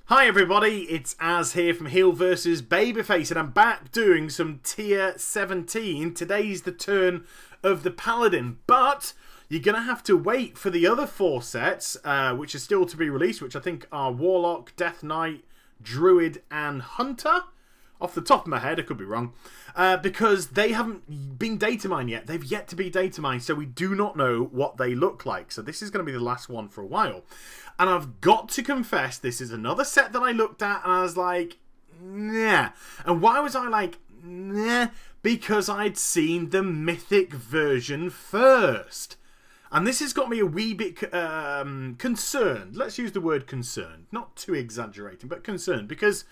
Hi everybody, it's Az here from Heel vs Babyface, and I'm back doing some tier 17. Today's the turn of the Paladin, but you're going to have to wait for the other 4 sets, which are still to be released, which I think are Warlock, Death Knight, Druid and Hunter. Off the top of my head, I could be wrong, because they haven't been data mined yet. They've yet to be data mined, so we do not know what they look like. So this is going to be the last one for a while. And I've got to confess, this is another set that I looked at and I was like, nah. And why was I like, nah? Because I'd seen the mythic version first. And this has got me a wee bit concerned. Let's use the word concerned. Not too exaggerating, but concerned. Because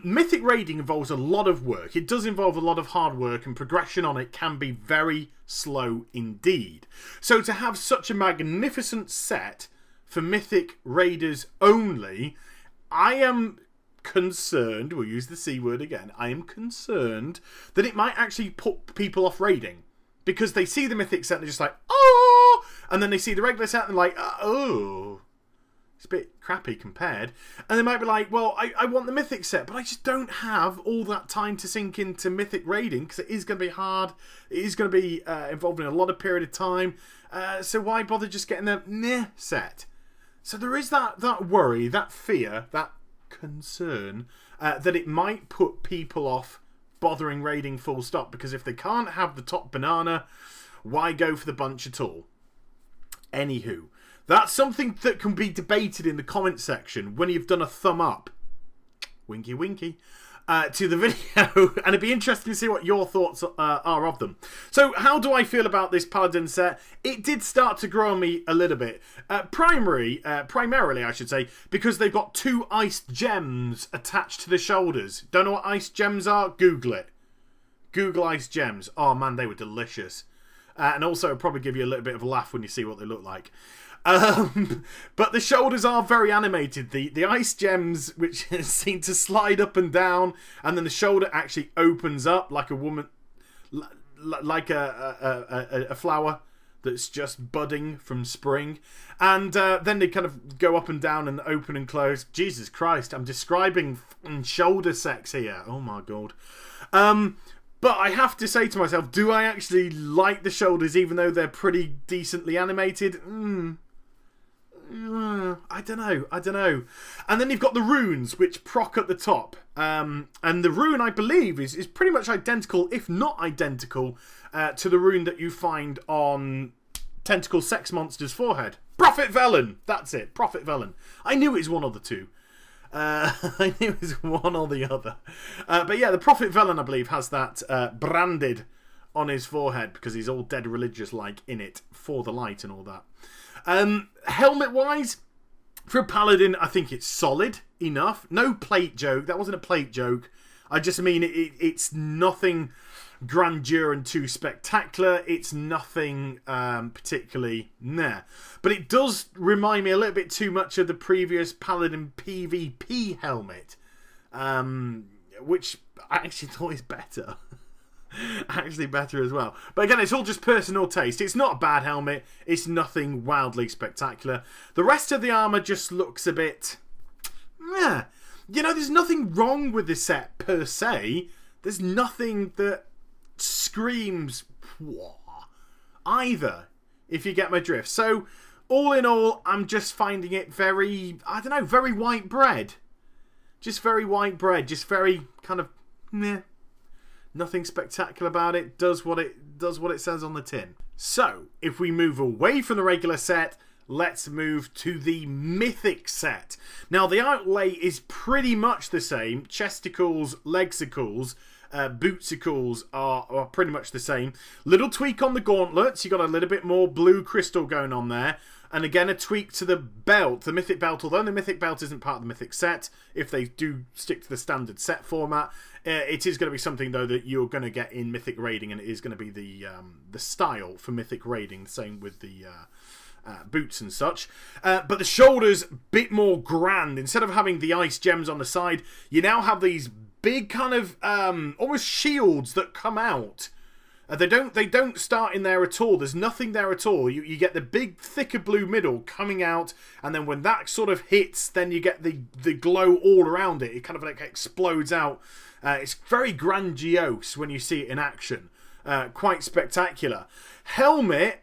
mythic raiding involves a lot of work. It does involve a lot of hard work, and progression on it can be very slow indeed. So to have such a magnificent set for mythic raiders only, I am concerned, we'll use the C word again, I am concerned that it might actually put people off raiding. Because they see the mythic set and they're just like, oh! And then they see the regular set and they're like, oh, it's a bit crappy compared. And they might be like, well, I want the mythic set, but I just don't have all that time to sink into mythic raiding because it is going to be hard. It is going to be involved in a lot of period of time. So why bother just getting the set? So there is that worry, that fear, that concern that it might put people off bothering raiding full stop, because if they can't have the top banana, why go for the bunch at all? Anywho, that's something that can be debated in the comment section when you've done a thumb up, winky winky, to the video, and it'd be interesting to see what your thoughts are of them. So how do I feel about this Paladin set? It did start to grow on me a little bit. Primarily, I should say, because they've got 2 iced gems attached to the shoulders. Don't know what iced gems are? Google it. Google iced gems. Oh man, they were delicious. And also it'll probably give you a little bit of a laugh when you see what they look like. But the shoulders are very animated. The ice gems, which seem to slide up and down, and then the shoulder actually opens up like a woman, like a flower that's just budding from spring, and then they kind of go up and down and open and close. Jesus Christ, I'm describing shoulder sex here. Oh my god. But I have to say to myself, do I actually like the shoulders even though they're pretty decently animated? I don't know. And then you've got the runes, which proc at the top. And the rune, I believe, is pretty much identical, if not identical, to the rune that you find on Tentacle Sex Monster's forehead. Prophet Velen! That's it, Prophet Velen. I knew it was one of the two. I knew it was one or the other. But yeah, the Prophet Velen, I believe, has that branded on his forehead because he's all dead religious-like in it for the light and all that. Helmet-wise, for a Paladin, I think it's solid enough. No plate joke. That wasn't a plate joke. I just mean it's nothing grandeur and too spectacular. It's nothing particularly nah. But it does remind me a little bit too much of the previous Paladin PvP helmet, which I actually thought is better. Actually better as well. But again, it's all just personal taste. It's not a bad helmet. It's nothing wildly spectacular. The rest of the armor just looks a bit... meh. You know, there's nothing wrong with this set per se. There's nothing that screams either, if you get my drift. So, all in all, I'm just finding it very, I don't know, very white bread. Just very white bread. Just very kind of meh. Nothing spectacular about it. Does what it says on the tin. So, if we move away from the regular set, let's move to the mythic set. Now, the outlay is pretty much the same. Chesticles, legsicles, bootsicles are pretty much the same. Little tweak on the gauntlets. You got a little bit more blue crystal going on there. And again, a tweak to the belt, the mythic belt. Although the mythic belt isn't part of the mythic set, if they do stick to the standard set format, it is going to be something though that you're going to get in mythic raiding, and it is going to be the style for mythic raiding. Same with the boots and such. But the shoulders, bit more grand. Instead of having the ice gems on the side, you now have these big kind of almost shields that come out They don't start in there at all. There's nothing there at all. You get the big, thicker blue middle coming out, and then when that sort of hits, then you get the glow all around it. It kind of like explodes out. It's very grandiose when you see it in action. Quite spectacular. Helmet,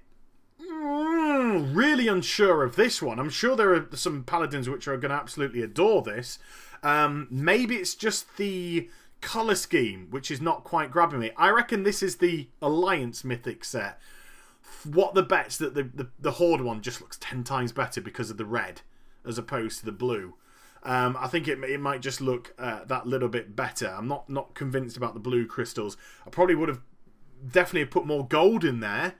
really unsure of this one. I'm sure there are some paladins which are going to absolutely adore this. Maybe it's just the colour scheme which is not quite grabbing me. I reckon this is the Alliance Mythic set. What the bet's that the Horde one just looks 10 times better because of the red as opposed to the blue. I think it might just look that little bit better. I'm not convinced about the blue crystals. I probably would have definitely put more gold in there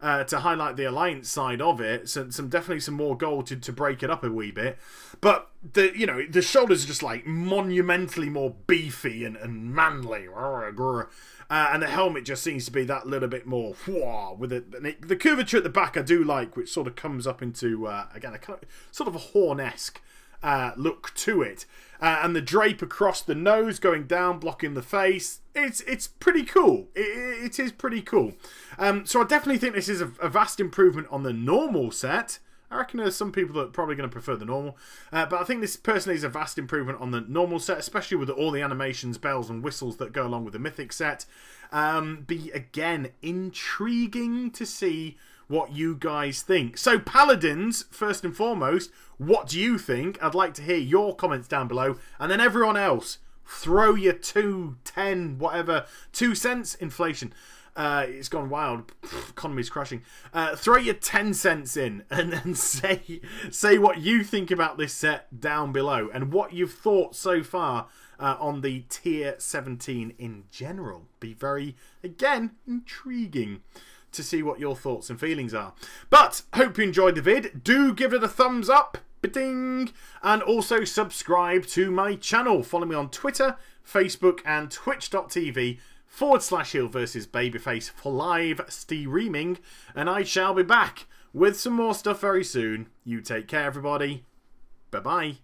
to highlight the Alliance side of it. So definitely some more gold to break it up a wee bit. But the shoulders are just like monumentally more beefy and manly. And the helmet just seems to be that little bit more with the curvature at the back I do like, which sort of comes up into again a kind of sort of a horn-esque look to it, and the drape across the nose going down blocking the face. It's pretty cool. It is pretty cool. So I definitely think this is a vast improvement on the normal set. I reckon there's some people that are probably going to prefer the normal, but I think this personally is a vast improvement on the normal set, especially with all the animations, bells and whistles that go along with the mythic set. Be again intriguing to see what you guys think. So Paladins, first and foremost, what do you think? I'd like to hear your comments down below. And then everyone else, throw your 2 cents, inflation. It's gone wild. Economy's crashing. Throw your 10 cents in and then say what you think about this set down below and what you've thought so far on the tier 17 in general. Be very, again, intriguing to see what your thoughts and feelings are. But hope you enjoyed the vid. Do give it a thumbs up, ding, and also subscribe to my channel. Follow me on Twitter, Facebook, and twitch.tv/Heal vs Babyface for live streaming. And I shall be back with some more stuff very soon. You take care, everybody. Bye bye.